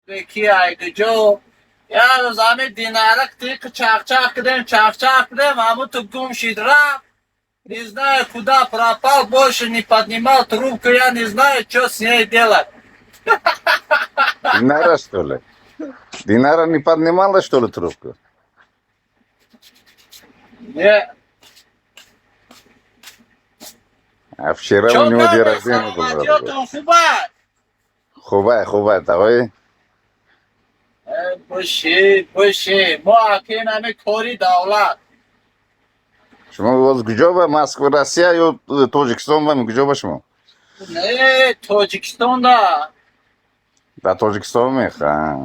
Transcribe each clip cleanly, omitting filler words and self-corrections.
Peki ayrıca ya zami dinarak tek çak кидем, а мы тут гум шидра. Не знаю, куда пропал, больше не поднимал трубку, я не знаю, что с ней делать. Динара, что ли? Динара не поднимала, что ли, трубку? Не. А вчера у Что него день надо, рождения был. Саламатьоту, Хубай? Хувай, давай. Буши, мы нами кори давлат. Шумо воз куҷоба? Москва, Россия ё Тоҷикистон ва куҷоба шумо? Не, Тоҷикистон да. Дар Тоҷикистон меха.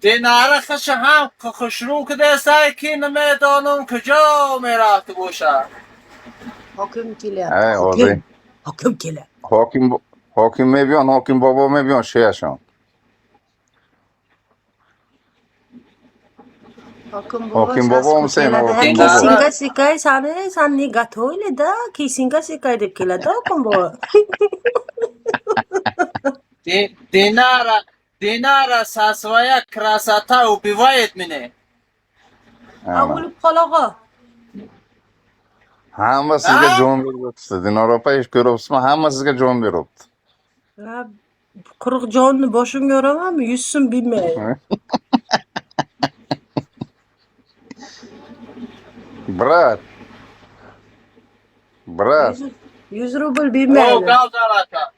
Динара хаша ҳам хушрӯ кидесай ки намедонам куҷо мерафта бошад. Hokim kelyapti. Ай, ҳозир Hokim kelyapti. ҳоким мебиён, ҳоким бобо мебиён шияшон. Hokim bobom sen, hokim bobo. Kisinga sikay san negatoylida, kisinga sikay deb keladi hokim bobo. Dinara со своя красота убивает меня. O'lib qolog'i. Hamma sizga jon beryapti. Dinora opa ish ko'ryapsizmi? Hamma sizga jon beryapti. 40 jonni boshimga uramanmi? 100 so'm bilmaydi. Brat. 100 rubl О, bilmaydi. галдалака.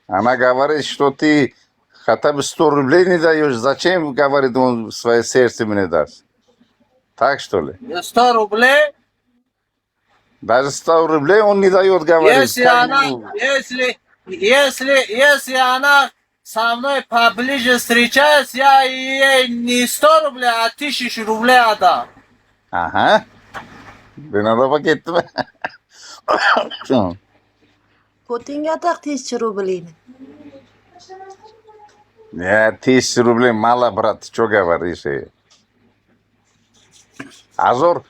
Она говорит, что ты хотя бы 100 рублей не даешь. Зачем, говорит он, свое сердце мне даст? Так что ли? 100 рублей? Даже 100 рублей он не дает, говорит. Если она со мной поближе встречается, я ей не 100 рублей, а 1000 рублей отдам. Ага. Dinora ketdimi? Putinga taq 1000 rublini. Я 1000 рублей мало, брат. Что говоришь? Азор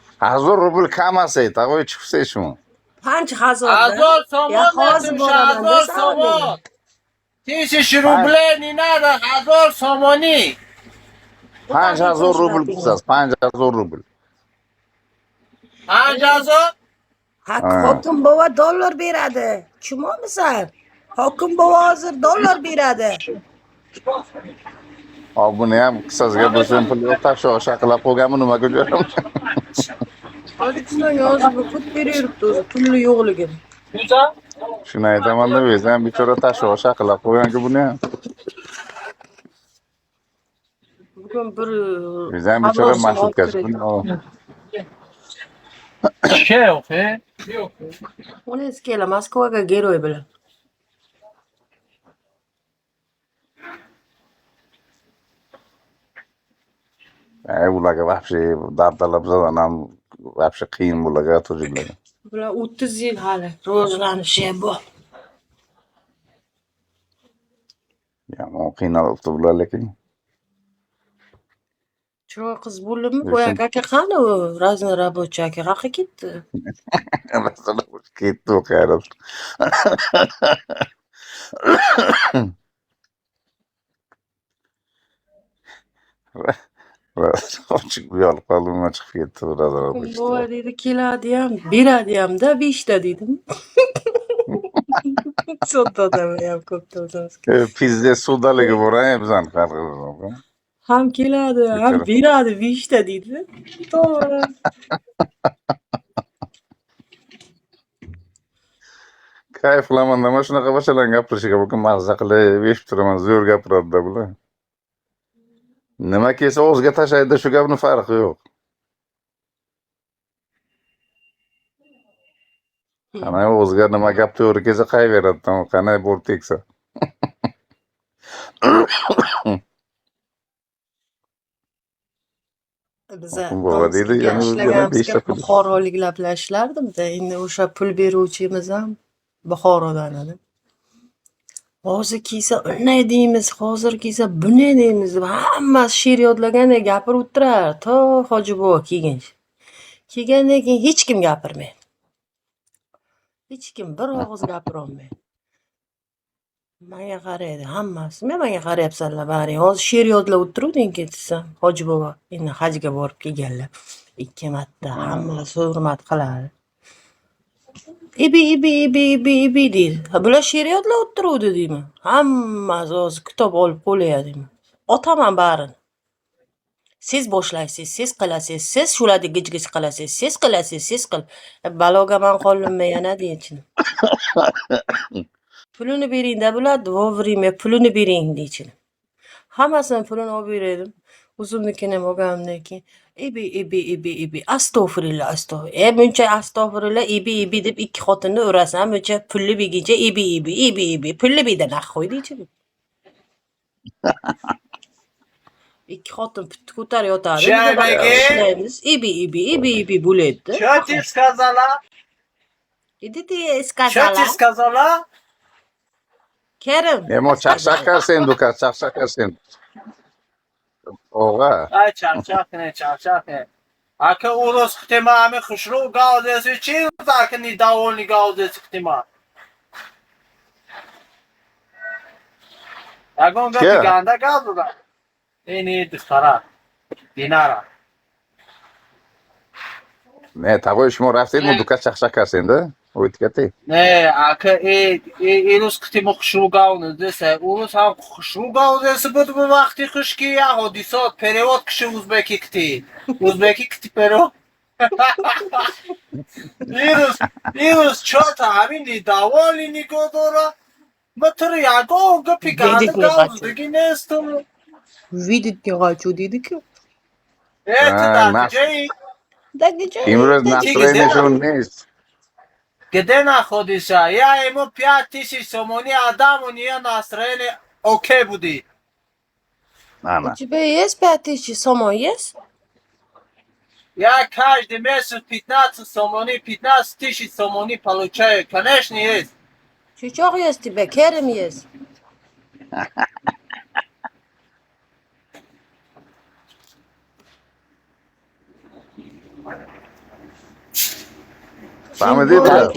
рубль камасай. Такой чувствуешь ему? 5000. Азор сомон. 1000 рублей не надо, Азор сомони. 5000 рубль кусас. 5000 рубль. Azor? Hokim bobo dollar beradi. Tushunmaysan? Hokim bobo hozir dollar beradi. Buni ham qisasiga bo'lsin pul yo'q, tasha qilib qo'yganmi, nimaga jo'ram? Tojikiston yozib pul beryapti o'zi, puli yo'qligini. Shuni aytaman deb, o'zi ham bechora tasha qilib qo'yganku buni ham. Bugun bir O'zi ham bechora mashhurkasi buni. Uni eskela Moskvaga geroy bilan. Ularga вообще dardalab zadanam вообще qiyin bularga tojiklarga. Bular 30 yil hali rivojlanishi bor. Yomon qiynalibdi bular lekin. Chiroy qiz bo'ldimi? Boyagi aka qani u? Razna рабочий aka qayerga ketdi? Ketdi u qayerda. Ochiq uyalib qoldim, chiqib ketdi birodar. Boya dedi keladi ham, beradi ham-da 5 ta dedim. So'tadam ham ko'pda o'zimiz. Pizde sudaligi bor bizani qarqarib. Ham keladi, ham beradi 5 ta dedi. To'g'ri. Kayf qilaman, mana shunaqa boshalarni gapirishiga bugun mazza qilib eshitib turaman, zo'r gapiradi-da bular. Nima kelsa o'ziga tashlaydi, shu gapni farqi yo'q. Qanay o'ziga nima gap to'g'ri kelsa qayveradi, qanay bo'lib tegsa. Biza Bobo deydi, yana ishlaganimizda Buxoroliklar bilan ishlardim-da, endi o'sha pul beruvchimiz ham Buxorodan edi. Hozir kiysa unday deymiz, hozir kiysa bunday deymiz deb hammasi she'r yodlagandek gapirib o'tirar. To Hoji bobo kelguncha. Kelgandan keyin hech kim gapirmaydi. Hech kim bir og'iz gapira olmaydi. Menga qaraydi hammasi. Menga qarayapsanlar bari. Hozir she'r yodlab o'tiruvding ketsam. Hoji bobo endi hajga borib kelganlar. 2 marta hammasi hurmat qiladi. Ibi deydi. Bular she'r yodlab o'tiruvdi deyman. Hammasi hozir kitob olib qo'laya deyman. Otaman barini. Siz boshlaysiz, siz qilasiz, siz shularni gij-gij qilasiz, siz qilasiz, siz qil. Baloga man qoldimmi yana deychin. Pulini bering-da bo'ladi, vovвремя pulini bering deychin. Hammasini pulini olib berdim. O'zimnikini ham olganimdan keyin ibi astag'firullah astag'firullah. Buncha astag'firullah ibi deb ikki xotinni urasan, buncha pulli begincha ibi pulli beda naqo'y deychin. Ikki xotin putni ko'tarib yotadi. Shamagi. Ishlaymiz. Ibi bo'ladi. Что ты сказала? Иди ты Что ты сказала. сказала? Kerim. Emo chaqchaqar sen duka, chaqchaqar sen. Og'a. Ay чарчахне. Aka урос хтемами хушру гаудеси чи так недовольный гаудеси хтема. Агон Ke? гати ганда гаудуда. Эни дистара. Динара. Ne, tavoy shmo rafsedmi duka chaqchaqar senda? O'tkati. Ne, aka irus хтема хушру гаудеси. Урос ham хушру гаудеси буд bu vaqti xushki ya hodisot перевод киши узбеки кти. Узбеки кти перевод. Ирус чё-то همین недовольный никодора. Матер яго гапи ганда Видеть не хочу. гаудеги нестом. Видеть не хочу деdik. Это А, да, наш- где Дагича. Imroz настроение где? shon nest. Где находишься? Я ему 5000 сомони отдам, у нее настроение окей будет. Ana. У тебя есть 5000 сомон есть? Я каждый месяц 15 сомони, 15 тысяч сомони получаю. Конечно, есть. Чучок есть тебе, Kerim есть. Fahmi Sen dedilar.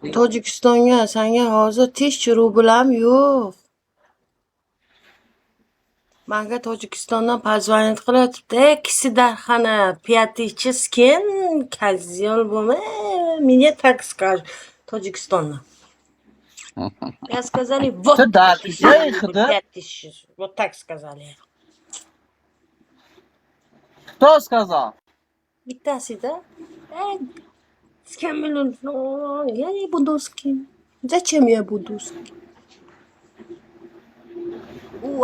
bu Tojikistonga senga hozir 1000 rubl ham yo'q. Menga Tojikistondan pozvanit qilyapti. Kisidahxona 5000 с кем? Козёл bo'lma. Мне так скажешь. Tojikistondan. Я сказали, вот Ты да, такие где деньги, их, да? 5000. Вот так сказали. Кто сказал? Bittasi da. С кем нужно? Я не буду с кем. Зачем я буду с кем?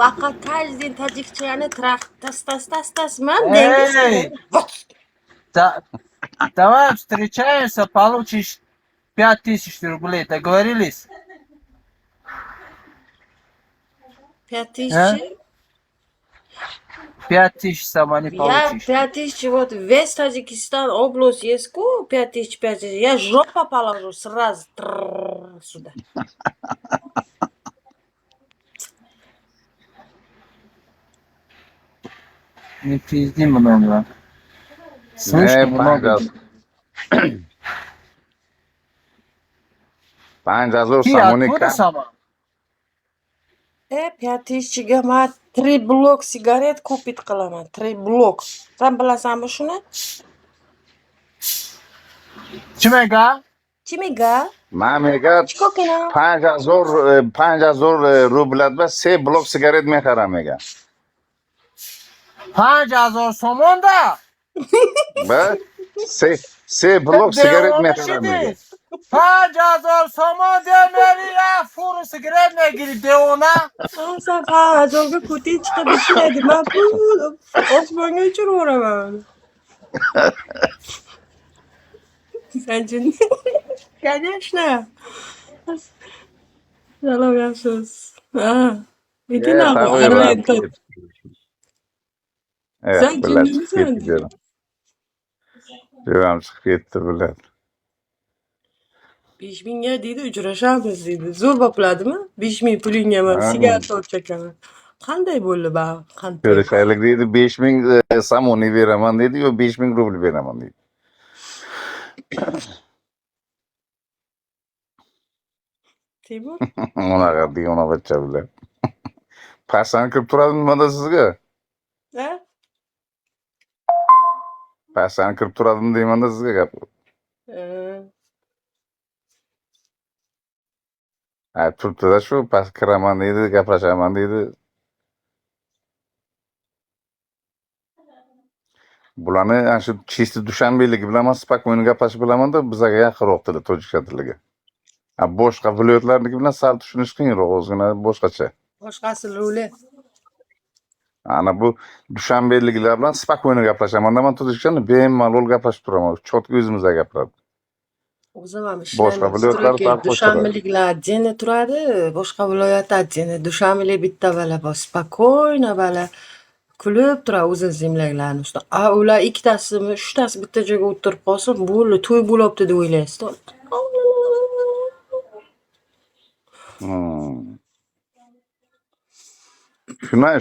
Аqa каждый tojikchani tas. Man Эй! Вот. Давай встречаемся, получишь 5000 рублей. Договорились? 5000. 5000 сама не Я получишь. 5000, вот весь Таджикистан, область есть, 5000. Я жопа положу сразу сюда. Не пизди много. Слышь, Ne, много. 5000 Ты samoni откуда kam. сама? 5000 man 3 blok sigaret kupit qilaman. 3 blok. Sen bilasanmi shuni? Чимега? Kimiga? Mamiga Chikokina. 5000 rublat ba 3 blok sigaret meharam mega. 5000 сомон да? Ba 3 blok sigaret meharam mega. 5000 сомон demeli ya furu sigaret negiri deona. Sen pazoga kuti chiqib ishlaydi. Men pul osmonga uchiraman. Sen jin. Конечно. Salom yaxshisiz. Itin Tavoy ag'arlaydi. Evet, Sen bular jinnimisan? chiqib ketdi diyorum. Devam chiqib ketdi bular. 5000 ga deydi, uchrashamiz deydi. Zo'r bopiladimi? 5000 pulingga men Ha. sigaret olib chekaman. Qanday bo'ldi ba? Qanday? Ko'rishaylik deydi 5000 samoni beraman dedi, yo 5000 rubl beraman dedi. Timur? Unaqa deganavacha bilan. Pastani kirib turadimi nimada sizga? Ha? Pastani kirib turadimi deymanda sizga gap. Turibdi-da shu past kiraman deydi, gaplashaman deydi. Bularni ana shu чисто dushanbeligi bilaman, spokойно gaplashib bilamanda bizaga yaqinroq tili, tojikcha tiliga. Boshqa viloyatlarniki bilan sal tushunish qiyinroq, o'zgina boshqacha. Boshqasi ruli. Ana bu dushanbeliliklar bilan spokойно gaplashamanda man tojikchani bemalol gaplashib turaman. Chotki o'zimizda gapiradi. O'zim ham Boshqa ishlayman. viloyatlar Stroyka farq ko'rsatadi. dushanbeliklar отдельно turadi, boshqa viloyat отдельно. Dushanbelik bitta bala bor, spokойно bala kulib turadi o'zini zemlaklarni ustida. Ular ikkitasimi, uchtasi bitta joyga o'tirib qolsin, bo'ldi, to'y bo'libdi deb o'ylaysiz.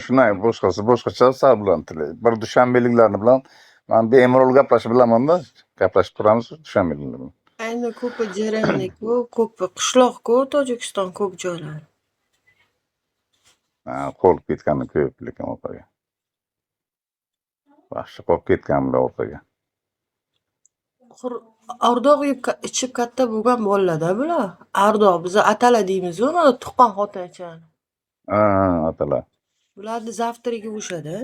Shunday, boshqacha sal bilan tili. Bir dushanbeliklarni bilan man bemalol gaplashib bilamanda, gaplashib turamiz dushanbeliklar bilan. Ayni ko'pi jiranlik-ku, ko'pi qishloq-ku, Tojikiston ko'p joylari. Qolib ketgani ko'p lekin opaga. Vahshiy qolib ketganlar opaga. Ardoq ichib katta bo'lgan bolalarda bular. Ardoq biza atala deymiz-ku, mana tuqqan xotinchani. Atalar. Bularni zavtriga o'shada.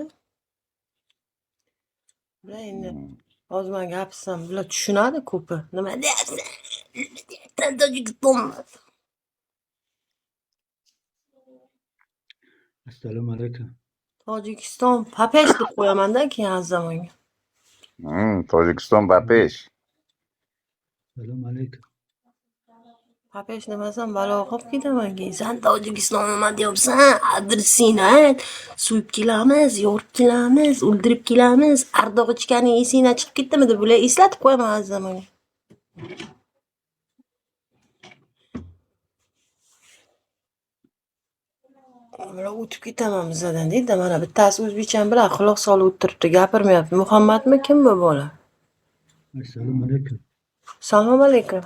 Bular endi hozir men gapirsam bular tushunadi ko'pi. Nima deyapsan? Tojikiston. Assalomu alaykum. Tojikiston papesh deb qo'yamanda keyin az zamonga. Tojikiston papesh. Assalomu alaykum. Papesh demasam balo qolib ketaman keyin. Sen Tojikiston nima deyapsan? Adresingni ayt. Suyib kelamiz, yorib kelamiz, o'ldirib kelamiz. Ardoq ichganing esingdan chiqib ketdimi deb bular eslatib qo'yaman az zamonga. Bular o'tib ketaman bizadan deydi. Mana bittasi o'zbekchani bilan quloq solib o'tiribdi, gapirmayapti. Muhammadmi kim bu bola? Assalomu alaykum. Assalomu alaykum.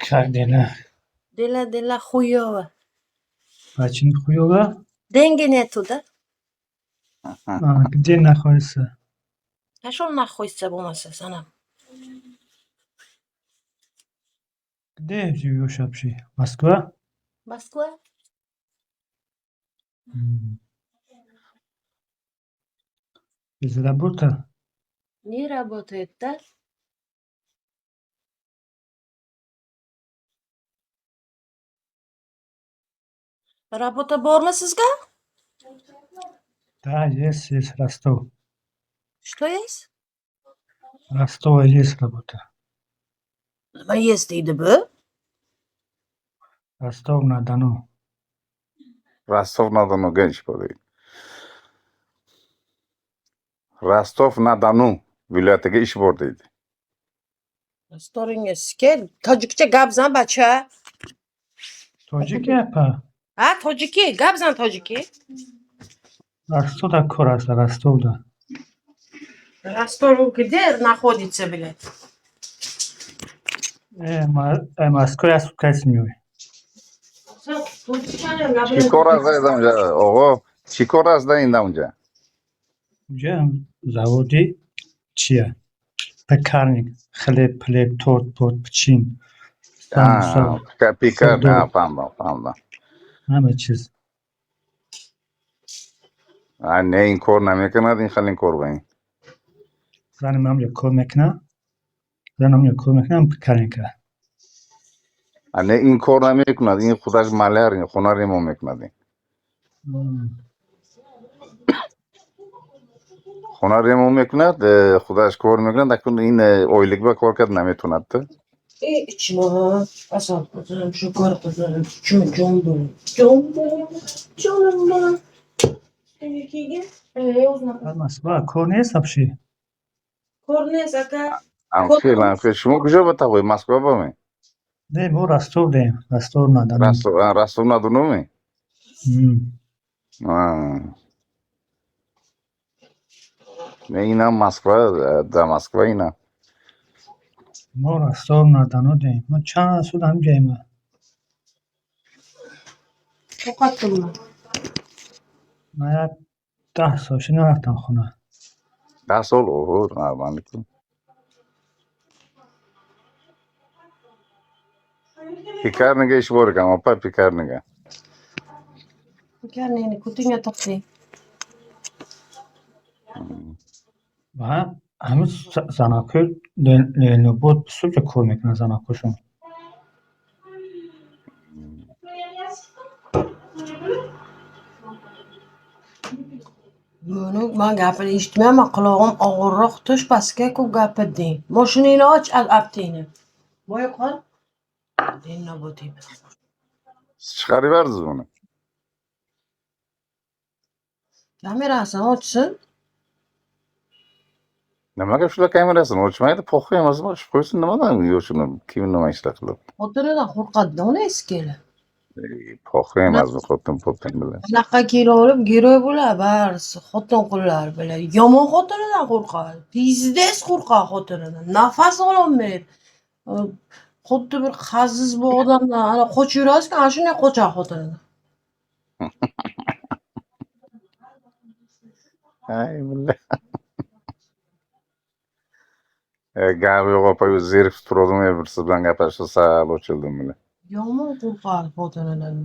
Как дела? Dela хуёво. Очень хуёво? Деньги нету-да? Где находится? Qashon naxoysa bo'lmasa sanam. Где живешь вообще? Москва? Moskva? Без работы? Не работает-да? Работа bormi sizga? Да, есть Ростов. Что есть? Ростов есть работа. Nima есть deydi bu? Ростов-на-Дону. Rostov-na-Donuga ish bor deydi. Rostov-na-Donu viloyatiga ish bor deydi. Restoringa kel. Tojikcha gapzan bacha. Tojik apa? Ha, tojiki, gapzan tojiki. Ростов-да кураса, Ростов-да. Ростов где находится, блядь? Москва я скажу. Chi ko'rasida edi unja, o'g'o? Chi ko'rasida endi unja? Где заводи чья? Пекарник, хлеб, торт, печин. Pikar, pamda. Hamma chiz. Ne این کار نمیکند این خیلی کار باید. زنم هم کار میکنم پکارنیکه. نه این کار نمیکند این خودش مالر این خونری ما میکند. خونری ما میکند خودش کار میکند اکنون این oylik به کار کرد نمیتوند. İçme. Asal kızım, şeker kızım, canım. Moskva کار نیست افشی. Kornes aka. Amşi şunu kuşa batakoy Moskva mı? Ne bu Rostov deyim. Rostov-na-Doну. Rostov-na-Donu mu? Ne inan Moskva da Moskva inan. ما rastorlardan o deyim. Ma çan sudan jeyma. To'xtatdimmi? Maya 10 so'shini raftan xona. Ders ol, oho, normallik. Pikarniga ish bor ekan, opa, pikarniga. Ukarningni kutingga tiqding. Va hanuz zanakır lelni bot sucha ko'rmakni zanakushun. Buni men gapini eshitmayman, qulog'im og'irroq tush pastga ko'p gapirding. Mashinangni och aptingni. Voy qol. Dinna bo'taymi. Chiqarib yubordingiz buni. Kamerasini ochsin. Nimaga shular kamerasini o'chmaydi? Po'xi emasmi? Ochib qo'ysin, nimadan yo'shini? Kim nima ishlar qilib? Xotinidan qo'rqadi, uni eskeli. Po'xi emasmi? Xotin bilan. Bunaqa kilo olib giroy bo'ladi barisi. Xotin qullar bilan. Yomon xotinidan qo'rqadi. Pizdes qo'rqadi xotinidan. Nafas ololmaydi. Xuddi bir qaziz bu odamdan ana qochib yurasiz, ana shunday qochadi xotinidan. Ay, billah. Gapi yo'q, opa, zerikib turdim, bir siz bilan gaplashib sal ochildim. Yomon qo'rqadi xotinidan.